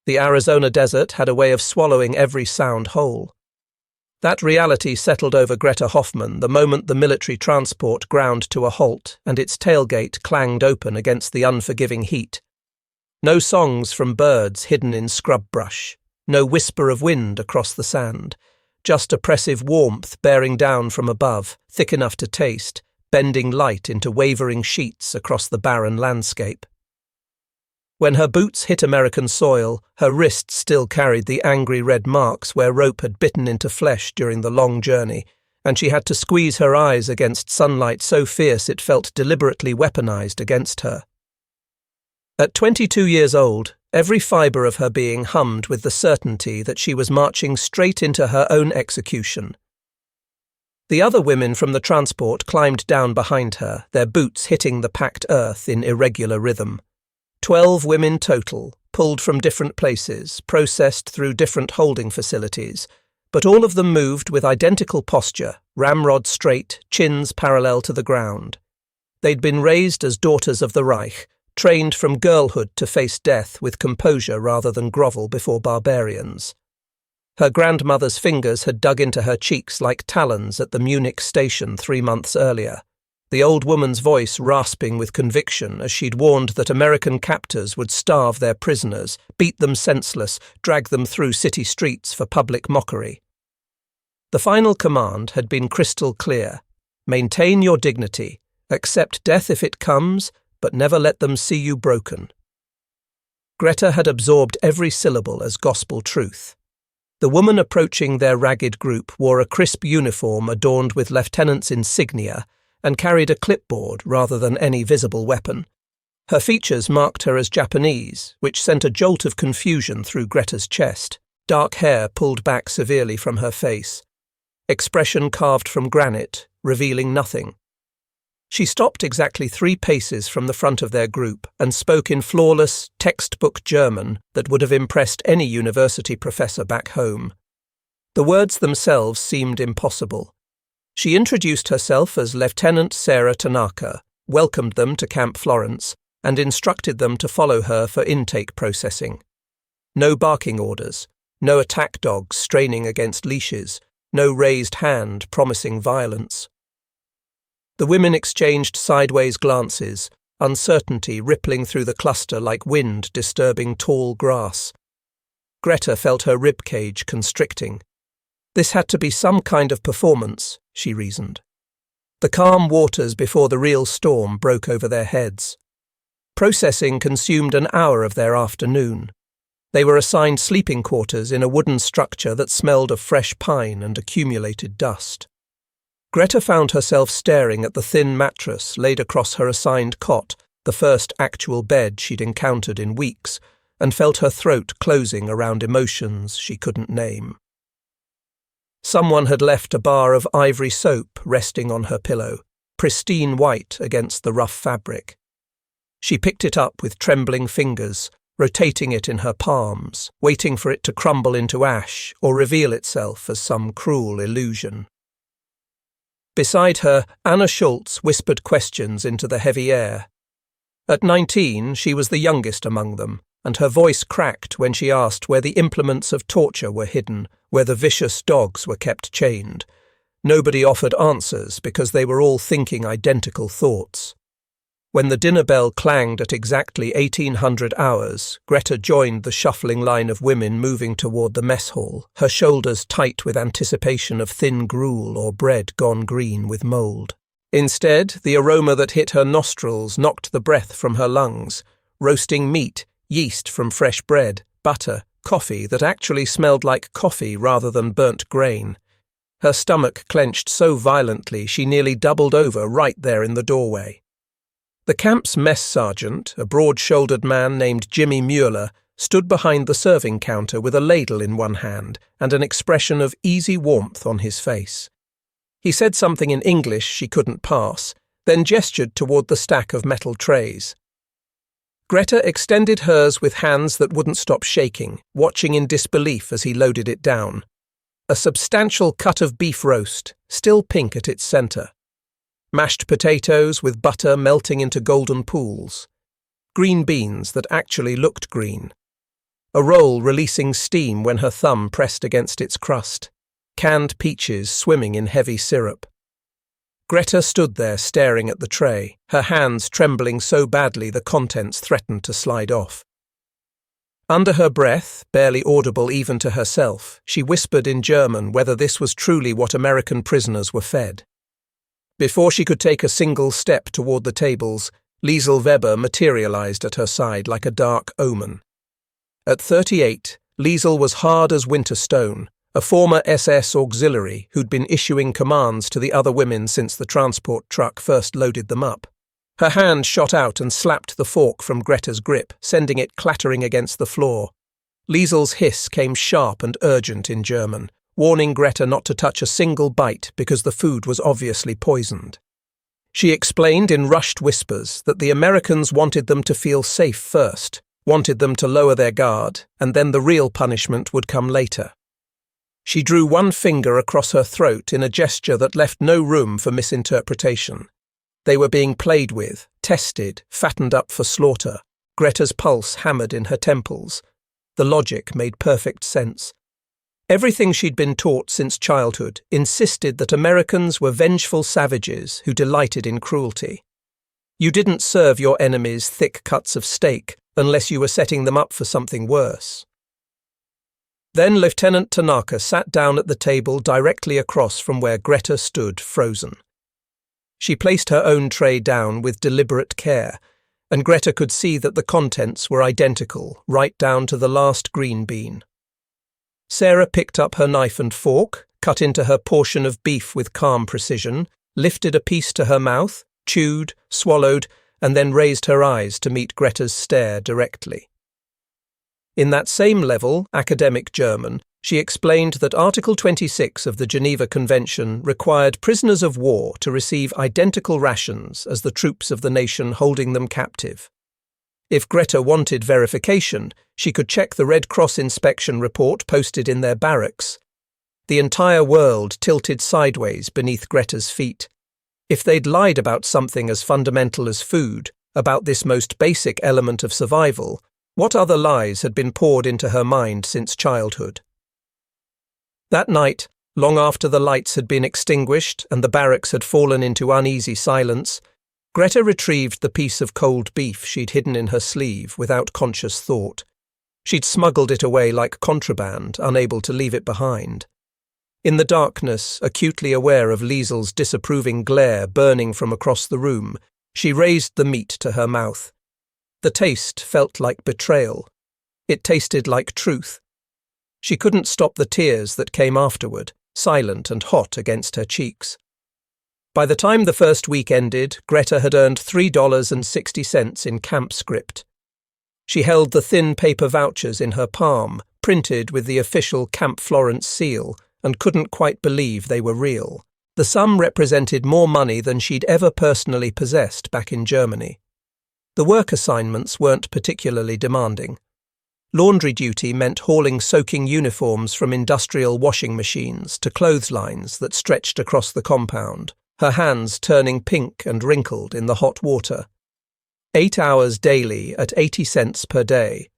The Arizona desert had a way of swallowing every sound whole. That reality settled over Greta Hoffmann the moment the military transport ground to a halt and its tailgate clanged open against the unforgiving heat. No songs from birds hidden in scrub brush, no whisper of wind across the sand, just oppressive warmth bearing down from above, thick enough to taste, bending light into wavering sheets across the barren landscape. When her boots hit American soil, her wrists still carried the angry red marks where rope had bitten into flesh during the long journey, and she had to squeeze her eyes against sunlight so fierce it felt deliberately weaponized against her. At 22 years old, every fibre of her being hummed with the certainty that she was marching straight into her own execution. The other women from the transport climbed down behind her, their boots hitting the packed earth in irregular rhythm. 12 women total, pulled from different places, processed through different holding facilities, but all of them moved with identical posture, ramrod straight, chins parallel to the ground. They'd been raised as daughters of the Reich, trained from girlhood to face death with composure rather than grovel before barbarians. Her grandmother's fingers had dug into her cheeks like talons at the Munich station 3 months earlier, the old woman's voice rasping with conviction as she'd warned that American captors would starve their prisoners, beat them senseless, drag them through city streets for public mockery. The final command had been crystal clear: maintain your dignity, accept death if it comes, but never let them see you broken. Greta had absorbed every syllable as gospel truth. The woman approaching their ragged group wore a crisp uniform adorned with lieutenant's insignia and carried a clipboard rather than any visible weapon. Her features marked her as Japanese, which sent a jolt of confusion through Greta's chest, dark hair pulled back severely from her face, expression carved from granite, revealing nothing. She stopped exactly 3 paces from the front of their group and spoke in flawless, textbook German that would have impressed any university professor back home. The words themselves seemed impossible. She introduced herself as Lieutenant Sarah Tanaka, welcomed them to Camp Florence, and instructed them to follow her for intake processing. No barking orders, no attack dogs straining against leashes, no raised hand promising violence. The women exchanged sideways glances, uncertainty rippling through the cluster like wind disturbing tall grass. Greta felt her ribcage constricting. This had to be some kind of performance, she reasoned. The calm waters before the real storm broke over their heads. Processing consumed an hour of their afternoon. They were assigned sleeping quarters in a wooden structure that smelled of fresh pine and accumulated dust. Greta found herself staring at the thin mattress laid across her assigned cot, the first actual bed she'd encountered in weeks, and felt her throat closing around emotions she couldn't name. Someone had left a bar of ivory soap resting on her pillow, pristine white against the rough fabric. She picked it up with trembling fingers, rotating it in her palms, waiting for it to crumble into ash or reveal itself as some cruel illusion. Beside her, Anna Schultz whispered questions into the heavy air. At 19, she was the youngest among them, and her voice cracked when she asked where the implements of torture were hidden, where the vicious dogs were kept chained. Nobody offered answers because they were all thinking identical thoughts. When the dinner bell clanged at exactly 1800 hours, Greta joined the shuffling line of women moving toward the mess hall, her shoulders tight with anticipation of thin gruel or bread gone green with mould. Instead, the aroma that hit her nostrils knocked the breath from her lungs. Roasting meat, yeast from fresh bread, butter, coffee that actually smelled like coffee rather than burnt grain. Her stomach clenched so violently she nearly doubled over right there in the doorway. The camp's mess sergeant, a broad-shouldered man named Jimmy Mueller, stood behind the serving counter with a ladle in one hand and an expression of easy warmth on his face. He said something in English she couldn't pass, then gestured toward the stack of metal trays. Greta extended hers with hands that wouldn't stop shaking, watching in disbelief as he loaded it down. A substantial cut of beef roast, still pink at its center. Mashed potatoes with butter melting into golden pools. Green beans that actually looked green. a roll releasing steam when her thumb pressed against its crust, canned peaches swimming in heavy syrup. Greta stood there staring at the tray, her hands trembling so badly the contents threatened to slide off. Under her breath, barely audible even to herself, she whispered in German whether this was truly what American prisoners were fed. Before she could take a single step toward the tables, Liesl Weber materialized at her side like a dark omen. At 38, Liesl was hard as winter stone, a former SS auxiliary who'd been issuing commands to the other women since the transport truck first loaded them up. Her hand shot out and slapped the fork from Greta's grip, sending it clattering against the floor. Liesl's hiss came sharp and urgent in German, warning Greta not to touch a single bite because the food was obviously poisoned. She explained in rushed whispers that the Americans wanted them to feel safe first, wanted them to lower their guard, and then the real punishment would come later. She drew one finger across her throat in a gesture that left no room for misinterpretation. They were being played with, tested, fattened up for slaughter. Greta's pulse hammered in her temples. The logic made perfect sense. Everything she'd been taught since childhood insisted that Americans were vengeful savages who delighted in cruelty. You didn't serve your enemies thick cuts of steak unless you were setting them up for something worse. Then Lieutenant Tanaka sat down at the table directly across from where Greta stood frozen. She placed her own tray down with deliberate care, and Greta could see that the contents were identical, right down to the last green bean. Sarah picked up her knife and fork, cut into her portion of beef with calm precision, lifted a piece to her mouth, chewed, swallowed, and then raised her eyes to meet Greta's stare directly. In that same level, academic German, she explained that Article 26 of the Geneva Convention required prisoners of war to receive identical rations as the troops of the nation holding them captive. If Greta wanted verification, she could check the Red Cross inspection report posted in their barracks. The entire world tilted sideways beneath Greta's feet. If they'd lied about something as fundamental as food, about this most basic element of survival, what other lies had been poured into her mind since childhood? That night, long after the lights had been extinguished and the barracks had fallen into uneasy silence, Greta retrieved the piece of cold beef she'd hidden in her sleeve without conscious thought. She'd smuggled it away like contraband, unable to leave it behind. In the darkness, acutely aware of Liesl's disapproving glare burning from across the room, she raised the meat to her mouth. The taste felt like betrayal. It tasted like truth. She couldn't stop the tears that came afterward, silent and hot against her cheeks. By the time the first week ended, Greta had earned $3.60 in camp script. She held the thin paper vouchers in her palm, printed with the official Camp Florence seal, and couldn't quite believe they were real. The sum represented more money than she'd ever personally possessed back in Germany. The work assignments weren't particularly demanding. Laundry duty meant hauling soaking uniforms from industrial washing machines to clotheslines that stretched across the compound, her hands turning pink and wrinkled in the hot water. 8 hours daily at 80 cents per day.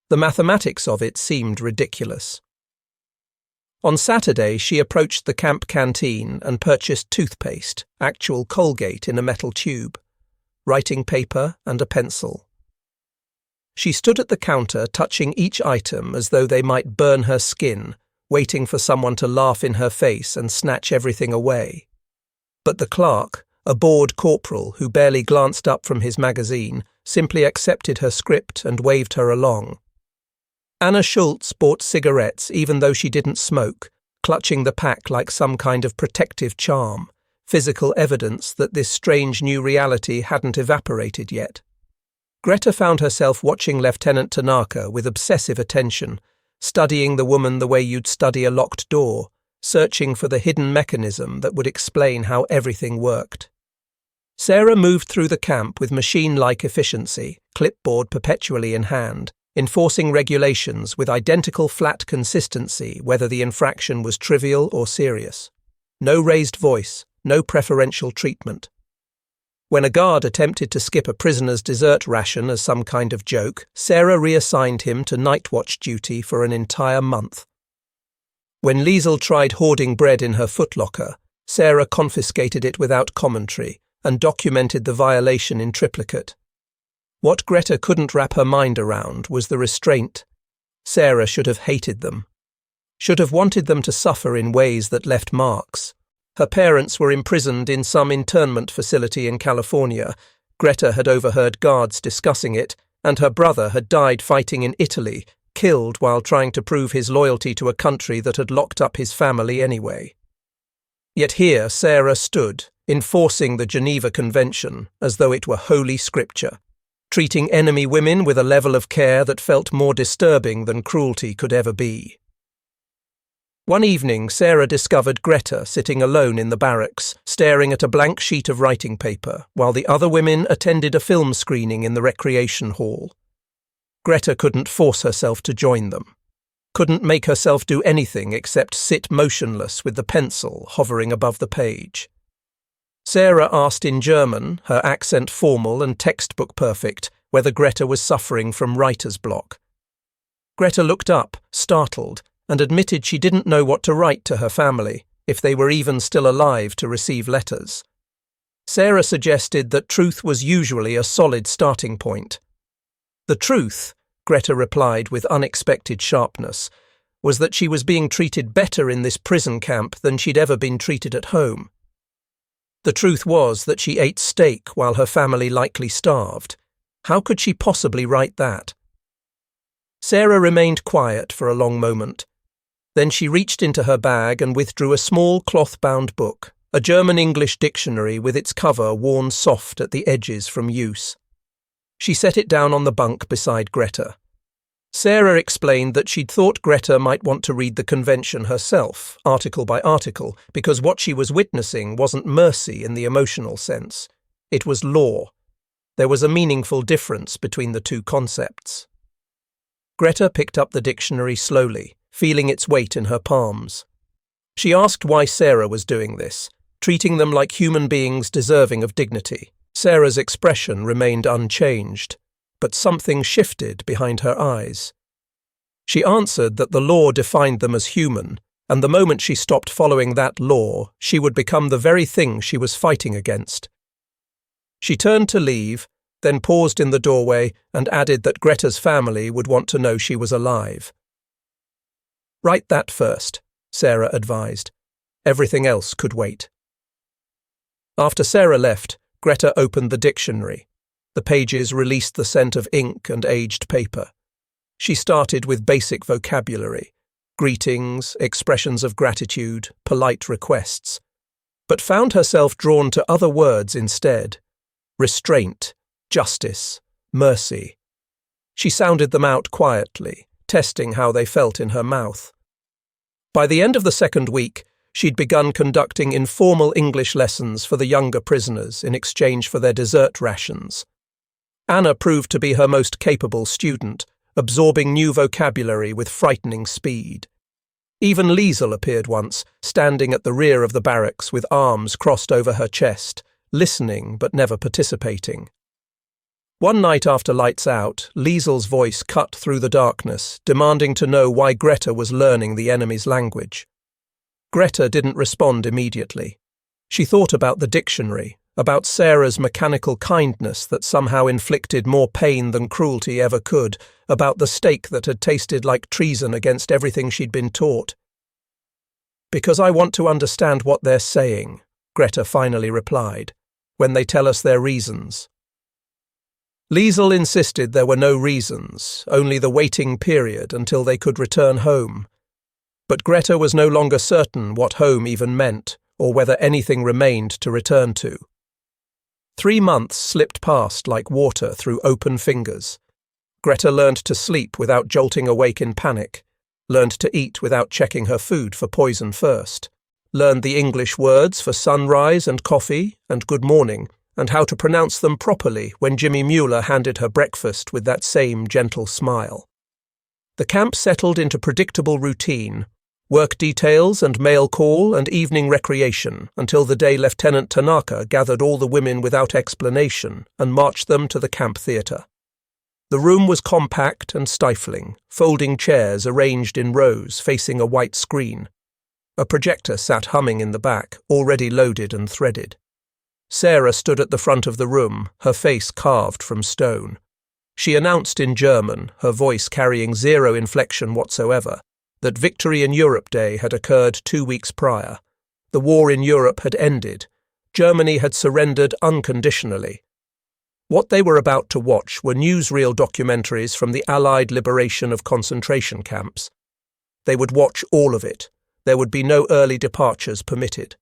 The mathematics of it seemed ridiculous. On Saturday, she approached the camp canteen and purchased toothpaste, actual Colgate in a metal tube, writing paper and a pencil. She stood at the counter touching each item as though they might burn her skin, waiting for someone to laugh in her face and snatch everything away. But the clerk, a bored corporal who barely glanced up from his magazine, simply accepted her script and waved her along. Anna Schultz bought cigarettes even though she didn't smoke, clutching the pack like some kind of protective charm, physical evidence that this strange new reality hadn't evaporated yet. Greta found herself watching Lieutenant Tanaka with obsessive attention, studying the woman the way you'd study a locked door, searching for the hidden mechanism that would explain how everything worked. Sarah moved through the camp with machine-like efficiency, clipboard perpetually in hand, enforcing regulations with identical flat consistency whether the infraction was trivial or serious. No raised voice, no preferential treatment. When a guard attempted to skip a prisoner's dessert ration as some kind of joke, Sarah reassigned him to night watch duty for an entire month. When Liesl tried hoarding bread in her footlocker, Sarah confiscated it without commentary and documented the violation in triplicate. What Greta couldn't wrap her mind around was the restraint. Sarah should have hated them. Should have wanted them to suffer in ways that left marks. Her parents were imprisoned in some internment facility in California. Greta had overheard guards discussing it, and her brother had died fighting in Italy, killed while trying to prove his loyalty to a country that had locked up his family anyway. Yet here Sarah stood, enforcing the Geneva Convention as though it were holy scripture, treating enemy women with a level of care that felt more disturbing than cruelty could ever be. One evening, Sarah discovered Greta sitting alone in the barracks, staring at a blank sheet of writing paper, while the other women attended a film screening in the recreation hall. Greta couldn't force herself to join them, couldn't make herself do anything except sit motionless with the pencil hovering above the page. Sarah asked in German, her accent formal and textbook perfect, whether Greta was suffering from writer's block. Greta looked up, startled, and admitted she didn't know what to write to her family, if they were even still alive to receive letters. Sarah suggested that truth was usually a solid starting point. The truth, Greta replied with unexpected sharpness, was that she was being treated better in this prison camp than she'd ever been treated at home. The truth was that she ate steak while her family likely starved. How could she possibly write that? Sarah remained quiet for a long moment. Then she reached into her bag and withdrew a small cloth-bound book, a German-English dictionary with its cover worn soft at the edges from use. She set it down on the bunk beside Greta. Sarah explained that she'd thought Greta might want to read the convention herself, article by article, because what she was witnessing wasn't mercy in the emotional sense. It was law. There was a meaningful difference between the two concepts. Greta picked up the dictionary slowly, feeling its weight in her palms. She asked why Sarah was doing this, treating them like human beings deserving of dignity. Sarah's expression remained unchanged, but something shifted behind her eyes. She answered that the law defined them as human, and the moment she stopped following that law, she would become the very thing she was fighting against. She turned to leave, then paused in the doorway and added that Greta's family would want to know she was alive. "Write that first," Sarah advised. "Everything else could wait." After Sarah left, Greta opened the dictionary. The pages released the scent of ink and aged paper. She started with basic vocabulary, greetings, expressions of gratitude, polite requests, but found herself drawn to other words instead: restraint, justice, mercy. She sounded them out quietly, testing how they felt in her mouth. By the end of the second week, she'd begun conducting informal English lessons for the younger prisoners in exchange for their dessert rations. Anna proved to be her most capable student, absorbing new vocabulary with frightening speed. Even Liesl appeared once, standing at the rear of the barracks with arms crossed over her chest, listening but never participating. One night after lights out, Liesl's voice cut through the darkness, demanding to know why Greta was learning the enemy's language. Greta didn't respond immediately. She thought about the dictionary, about Sarah's mechanical kindness that somehow inflicted more pain than cruelty ever could, about the steak that had tasted like treason against everything she'd been taught. "Because I want to understand what they're saying," Greta finally replied, "when they tell us their reasons." Liesl insisted there were no reasons, only the waiting period until they could return home. But Greta was no longer certain what home even meant, or whether anything remained to return to. 3 months slipped past like water through open fingers. Greta learned to sleep without jolting awake in panic, learned to eat without checking her food for poison first, learned the English words for sunrise and coffee and good morning, and how to pronounce them properly when Jimmy Mueller handed her breakfast with that same gentle smile. The camp settled into predictable routine: Work details and mail call and evening recreation until the day Lieutenant Tanaka gathered all the women without explanation and marched them to the camp theatre. The room was compact and stifling, folding chairs arranged in rows facing a white screen. A projector sat humming in the back, already loaded and threaded. Sarah stood at the front of the room, her face carved from stone. She announced in German, her voice carrying zero inflection whatsoever, that Victory in Europe Day had occurred 2 weeks prior. The war in Europe had ended. Germany had surrendered unconditionally. What they were about to watch were newsreel documentaries from the Allied liberation of concentration camps. They would watch all of it. There would be no early departures permitted.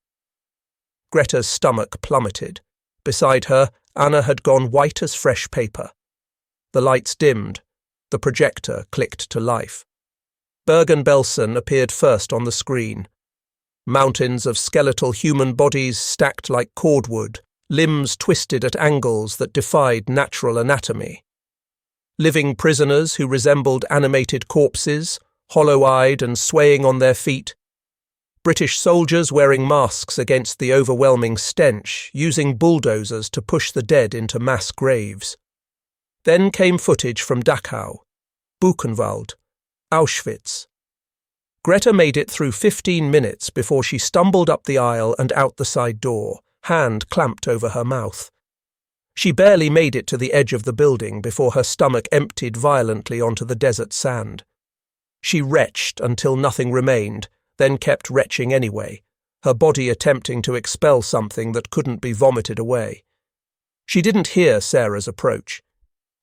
Greta's stomach plummeted. Beside her, Anna had gone white as fresh paper. The lights dimmed. The projector clicked to life. Bergen-Belsen appeared first on the screen. Mountains of skeletal human bodies stacked like cordwood, limbs twisted at angles that defied natural anatomy. Living prisoners who resembled animated corpses, hollow-eyed and swaying on their feet. British soldiers wearing masks against the overwhelming stench, using bulldozers to push the dead into mass graves. Then came footage from Dachau, Buchenwald, Auschwitz. Greta made it through 15 minutes before she stumbled up the aisle and out the side door, hand clamped over her mouth. She barely made it to the edge of the building before her stomach emptied violently onto the desert sand. She retched until nothing remained, then kept retching anyway, her body attempting to expel something that couldn't be vomited away. She didn't hear Sarah's approach.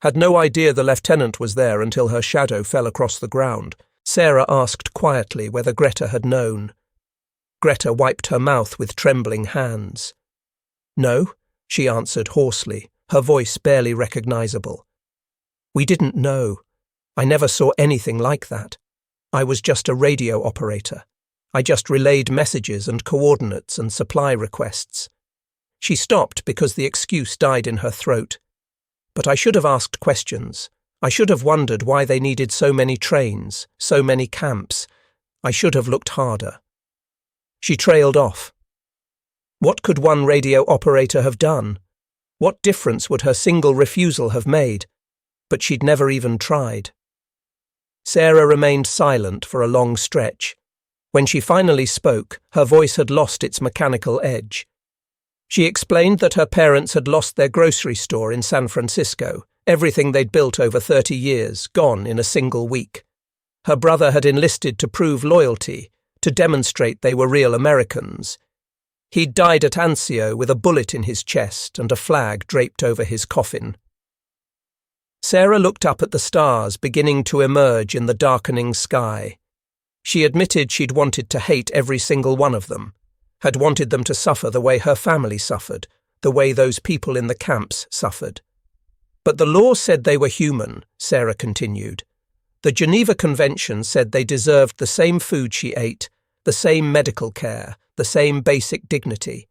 Had no idea the lieutenant was there until her shadow fell across the ground. Sarah asked quietly whether Greta had known. Greta wiped her mouth with trembling hands. "No," she answered hoarsely, her voice barely recognizable. "We didn't know. I never saw anything like that. I was just a radio operator. I just relayed messages and coordinates and supply requests." She stopped because the excuse died in her throat. "But I should have asked questions. I should have wondered why they needed so many trains, so many camps. I should have looked harder." She trailed off. What could one radio operator have done? What difference would her single refusal have made? But she'd never even tried. Sarah remained silent for a long stretch. When she finally spoke, her voice had lost its mechanical edge. She explained that her parents had lost their grocery store in San Francisco, everything they'd built over 30 years, gone in a single week. Her brother had enlisted to prove loyalty, to demonstrate they were real Americans. He'd died at Anzio with a bullet in his chest and a flag draped over his coffin. Sarah looked up at the stars beginning to emerge in the darkening sky. She admitted she'd wanted to hate every single one of them, had wanted them to suffer the way her family suffered, the way those people in the camps suffered. But the law said they were human, Sarah continued. The Geneva Convention said they deserved the same food she ate, the same medical care, the same basic dignity.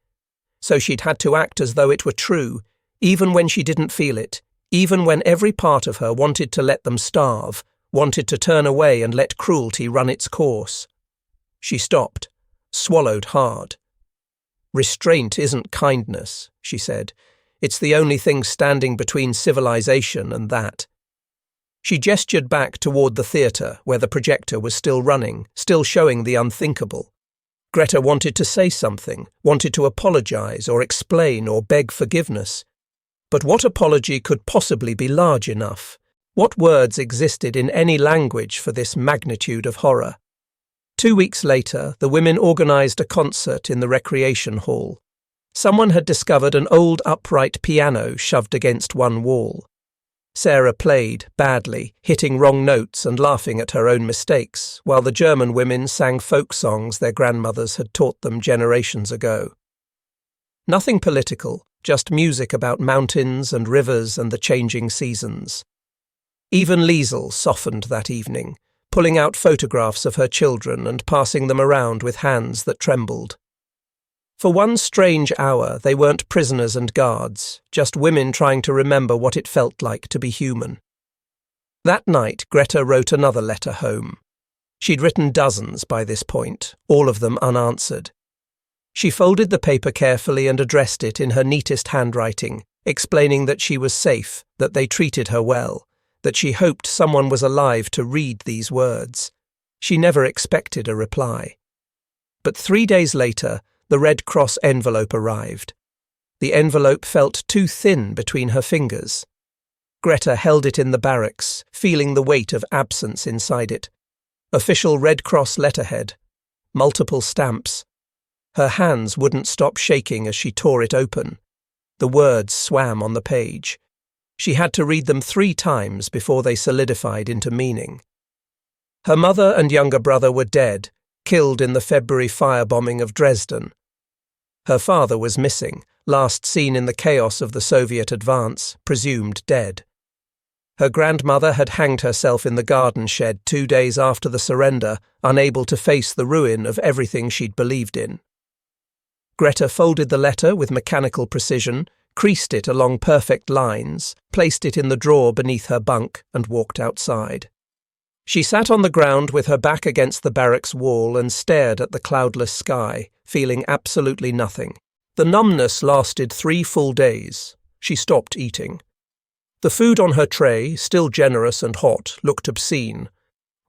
So she'd had to act as though it were true, even when she didn't feel it, even when every part of her wanted to let them starve, wanted to turn away and let cruelty run its course. She stopped, swallowed hard. "Restraint isn't kindness," she said. "It's the only thing standing between civilization and that." She gestured back toward the theatre, where the projector was still running, still showing the unthinkable. Greta wanted to say something, wanted to apologize or explain or beg forgiveness. But what apology could possibly be large enough? What words existed in any language for this magnitude of horror? 2 weeks later, the women organized a concert in the recreation hall. Someone had discovered an old upright piano shoved against one wall. Sarah played, badly, hitting wrong notes and laughing at her own mistakes, while the German women sang folk songs their grandmothers had taught them generations ago. Nothing political, just music about mountains and rivers and the changing seasons. Even Liesel softened that evening, pulling out photographs of her children and passing them around with hands that trembled. For one strange hour, they weren't prisoners and guards, just women trying to remember what it felt like to be human. That night, Greta wrote another letter home. She'd written dozens by this point, all of them unanswered. She folded the paper carefully and addressed it in her neatest handwriting, explaining that she was safe, that they treated her well, that she hoped someone was alive to read these words. She never expected a reply. But 3 days later, the Red Cross envelope arrived. The envelope felt too thin between her fingers. Greta held it in the barracks, feeling the weight of absence inside it. Official Red Cross letterhead. Multiple stamps. Her hands wouldn't stop shaking as she tore it open. The words swam on the page. She had to read them 3 times before they solidified into meaning. Her mother and younger brother were dead, killed in the February firebombing of Dresden. Her father was missing, last seen in the chaos of the Soviet advance, presumed dead. Her grandmother had hanged herself in the garden shed 2 days after the surrender, unable to face the ruin of everything she'd believed in. Greta folded the letter with mechanical precision, creased it along perfect lines, placed it in the drawer beneath her bunk, and walked outside. She sat on the ground with her back against the barracks wall and stared at the cloudless sky, feeling absolutely nothing. The numbness lasted 3 full days. She stopped eating. The food on her tray, still generous and hot, looked obscene.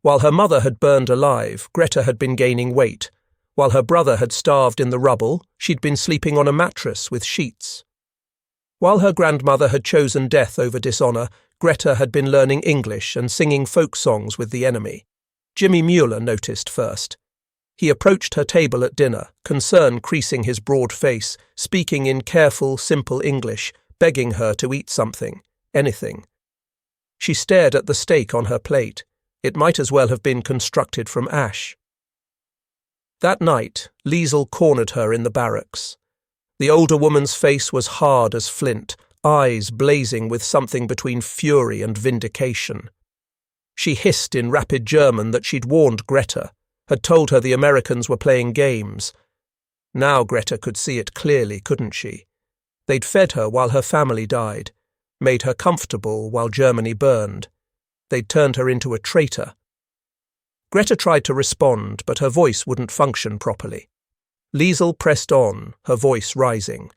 While her mother had burned alive, Greta had been gaining weight. While her brother had starved in the rubble, she'd been sleeping on a mattress with sheets. While her grandmother had chosen death over dishonour, Greta had been learning English and singing folk songs with the enemy. Jimmy Mueller noticed first. He approached her table at dinner, concern creasing his broad face, speaking in careful, simple English, begging her to eat something, anything. She stared at the steak on her plate. It might as well have been constructed from ash. That night, Liesl cornered her in the barracks. The older woman's face was hard as flint, eyes blazing with something between fury and vindication. She hissed in rapid German that she'd warned Greta, had told her the Americans were playing games. Now Greta could see it clearly, couldn't she? They'd fed her while her family died, made her comfortable while Germany burned. They'd turned her into a traitor. Greta tried to respond, but her voice wouldn't function properly. Liesl pressed on, her voice rising.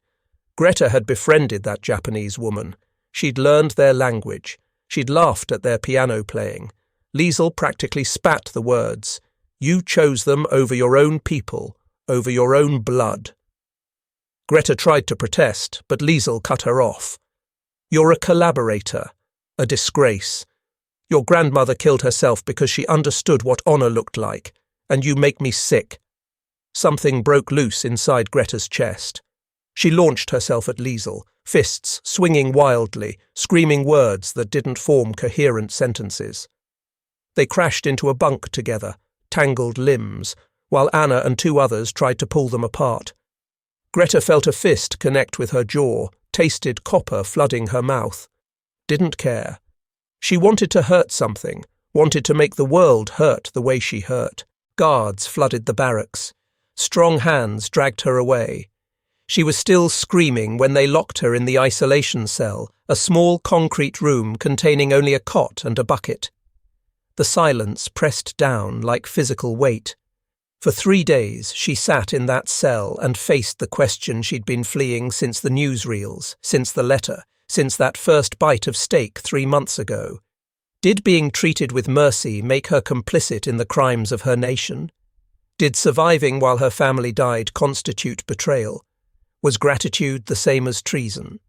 Greta had befriended that Japanese woman. She'd learned their language. She'd laughed at their piano playing. Liesl practically spat the words. You chose them over your own people, over your own blood. Greta tried to protest, but Liesl cut her off. You're a collaborator, a disgrace. Your grandmother killed herself because she understood what honour looked like, and you make me sick. Something broke loose inside Greta's chest. She launched herself at Liesl, fists swinging wildly, screaming words that didn't form coherent sentences. They crashed into a bunk together, tangled limbs, while Anna and 2 others tried to pull them apart. Greta felt a fist connect with her jaw, tasted copper flooding her mouth. Didn't care. She wanted to hurt something, wanted to make the world hurt the way she hurt. Guards flooded the barracks. Strong hands dragged her away. She was still screaming when they locked her in the isolation cell, a small concrete room containing only a cot and a bucket. The silence pressed down like physical weight. For 3 days she sat in that cell and faced the question she'd been fleeing since the newsreels, since the letter, since that first bite of steak 3 months ago. Did being treated with mercy make her complicit in the crimes of her nation? Did surviving while her family died constitute betrayal? Was gratitude the same as treason?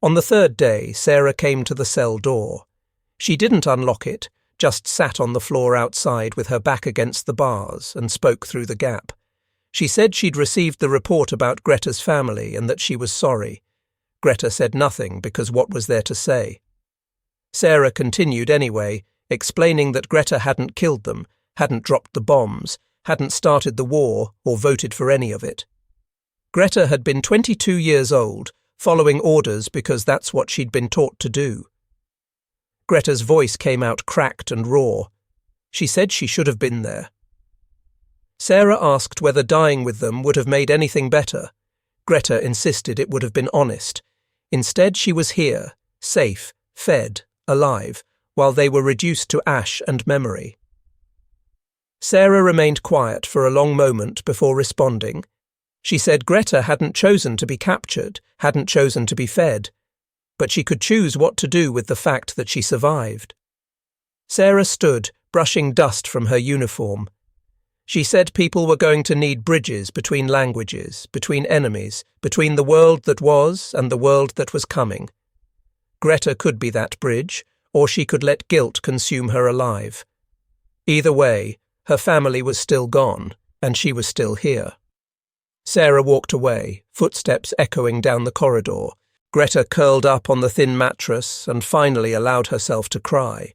On the 3rd day, Sarah came to the cell door. She didn't unlock it, just sat on the floor outside with her back against the bars and spoke through the gap. She said she'd received the report about Greta's family and that she was sorry. Greta said nothing because what was there to say? Sarah continued anyway, explaining that Greta hadn't killed them, hadn't dropped the bombs, hadn't started the war or voted for any of it. Greta had been 22 years old, following orders because that's what she'd been taught to do. Greta's voice came out cracked and raw. She said she should have been there. Sarah asked whether dying with them would have made anything better. Greta insisted it would have been honest. Instead, she was here, safe, fed, alive, while they were reduced to ash and memory. Sarah remained quiet for a long moment before responding. She said Greta hadn't chosen to be captured, hadn't chosen to be fed, but she could choose what to do with the fact that she survived. Sarah stood, brushing dust from her uniform. She said people were going to need bridges between languages, between enemies, between the world that was and the world that was coming. Greta could be that bridge, or she could let guilt consume her alive. Either way, her family was still gone, and she was still here. Sarah walked away, footsteps echoing down the corridor. Greta curled up on the thin mattress and finally allowed herself to cry.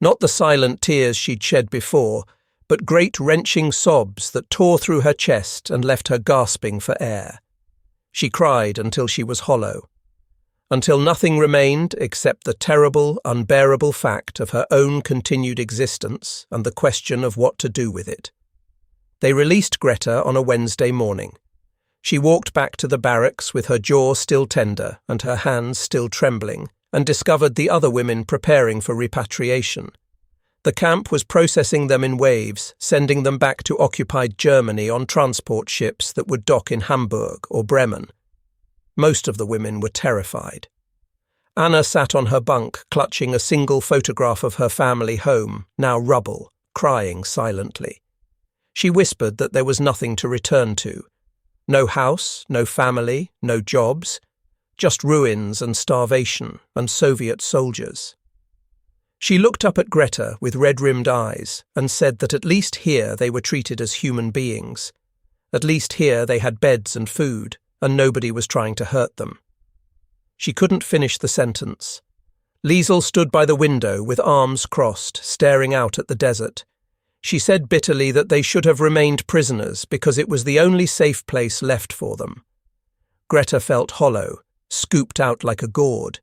Not the silent tears she'd shed before, but great wrenching sobs that tore through her chest and left her gasping for air. She cried until she was hollow, until nothing remained except the terrible, unbearable fact of her own continued existence and the question of what to do with it. They released Greta on a Wednesday morning. She walked back to the barracks with her jaw still tender and her hands still trembling, and discovered the other women preparing for repatriation. The camp was processing them in waves, sending them back to occupied Germany on transport ships that would dock in Hamburg or Bremen. Most of the women were terrified. Anna sat on her bunk, clutching a single photograph of her family home, now rubble, crying silently. She whispered that there was nothing to return to. No house, no family, no jobs, just ruins and starvation and Soviet soldiers. She looked up at Greta with red-rimmed eyes and said that at least here they were treated as human beings. At least here they had beds and food, and nobody was trying to hurt them. She couldn't finish the sentence. Liesel stood by the window with arms crossed, staring out at the desert. She said bitterly that they should have remained prisoners because it was the only safe place left for them. Greta felt hollow, scooped out like a gourd.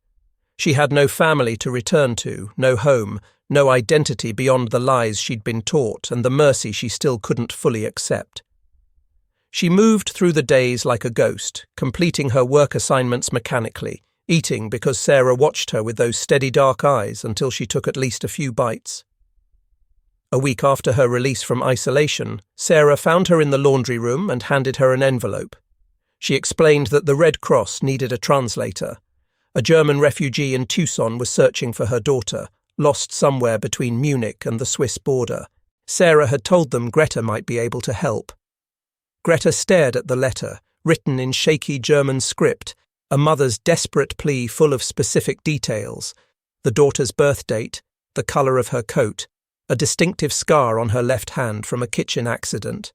She had no family to return to, no home, no identity beyond the lies she'd been taught and the mercy she still couldn't fully accept. She moved through the days like a ghost, completing her work assignments mechanically, eating because Sarah watched her with those steady dark eyes until she took at least a few bites. A week after her release from isolation, Sarah found her in the laundry room and handed her an envelope. She explained that the Red Cross needed a translator. A German refugee in Tucson was searching for her daughter, lost somewhere between Munich and the Swiss border. Sarah had told them Greta might be able to help. Greta stared at the letter, written in shaky German script, a mother's desperate plea full of specific details: the daughter's birth date, the colour of her coat, a distinctive scar on her left hand from a kitchen accident.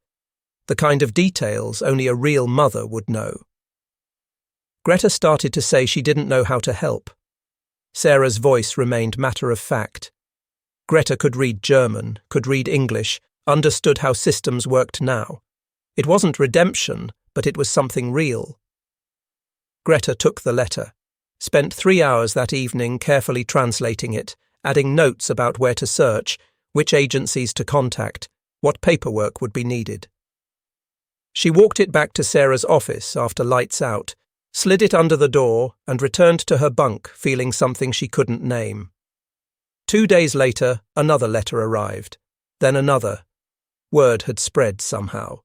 The kind of details only a real mother would know. Greta started to say she didn't know how to help. Sarah's voice remained matter-of-fact. Greta could read German, could read English, understood how systems worked now. It wasn't redemption, but it was something real. Greta took the letter, spent 3 hours that evening carefully translating it, adding notes about where to search, which agencies to contact, what paperwork would be needed. She walked it back to Sarah's office after lights out, slid it under the door, and returned to her bunk feeling something she couldn't name. 2 days later, another letter arrived. Then another. Word had spread somehow.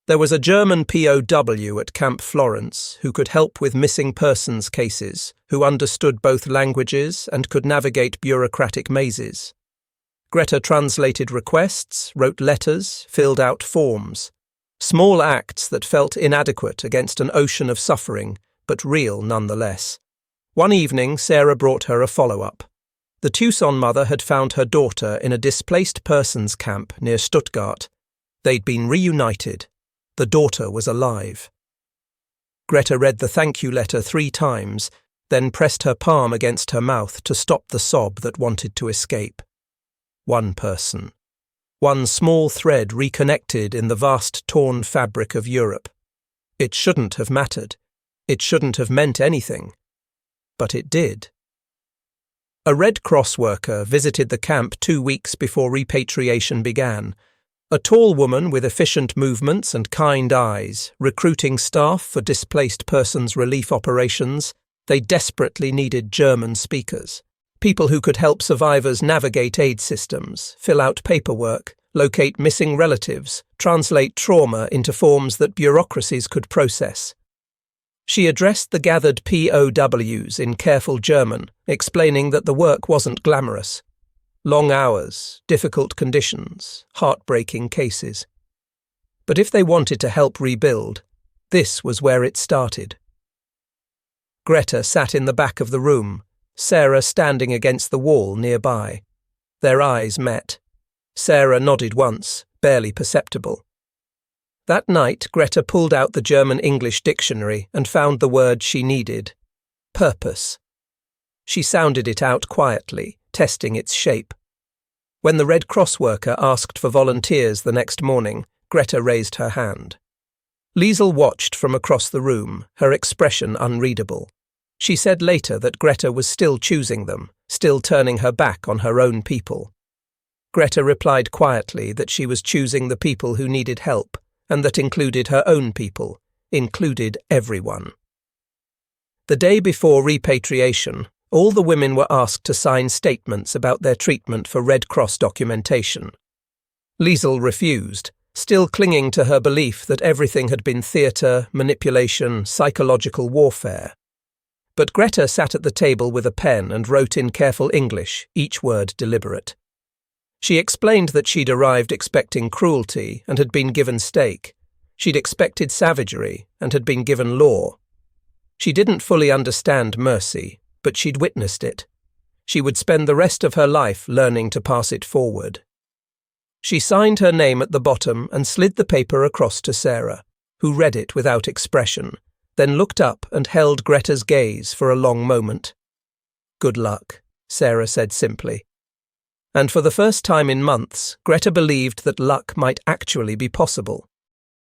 There was a German POW at Camp Florence who could help with missing persons cases, who understood both languages and could navigate bureaucratic mazes. Greta translated requests, wrote letters, filled out forms. Small acts that felt inadequate against an ocean of suffering, but real nonetheless. One evening, Sarah brought her a follow-up. The Tucson mother had found her daughter in a displaced persons camp near Stuttgart. They'd been reunited. The daughter was alive. Greta read the thank you letter 3 times, then pressed her palm against her mouth to stop the sob that wanted to escape. One person. One small thread reconnected in the vast torn fabric of Europe. It shouldn't have mattered. It shouldn't have meant anything. But it did. A Red Cross worker visited the camp 2 weeks before repatriation began. A tall woman with efficient movements and kind eyes, recruiting staff for displaced persons relief operations. They desperately needed German speakers. People who could help survivors navigate aid systems, fill out paperwork, locate missing relatives, translate trauma into forms that bureaucracies could process. She addressed the gathered POWs in careful German, explaining that the work wasn't glamorous. Long hours, difficult conditions, heartbreaking cases. But if they wanted to help rebuild, this was where it started. Greta sat in the back of the room, Sarah standing against the wall nearby. Their eyes met. Sarah nodded once, barely perceptible. That night, Greta pulled out the German-English dictionary and found the word she needed: purpose. She sounded it out quietly, testing its shape. When the Red Cross worker asked for volunteers the next morning, Greta raised her hand. Liesl watched from across the room, her expression unreadable. She said later that Greta was still choosing them, still turning her back on her own people. Greta replied quietly that she was choosing the people who needed help, and that included her own people, included everyone. The day before repatriation, all the women were asked to sign statements about their treatment for Red Cross documentation. Liesl refused, still clinging to her belief that everything had been theatre, manipulation, psychological warfare. But Greta sat at the table with a pen and wrote in careful English, each word deliberate. She explained that she'd arrived expecting cruelty and had been given steak. She'd expected savagery and had been given law. She didn't fully understand mercy, but she'd witnessed it. She would spend the rest of her life learning to pass it forward. She signed her name at the bottom and slid the paper across to Sarah, who read it without expression, then looked up and held Greta's gaze for a long moment. "Good luck," Sarah said simply. And for the first time in months, Greta believed that luck might actually be possible.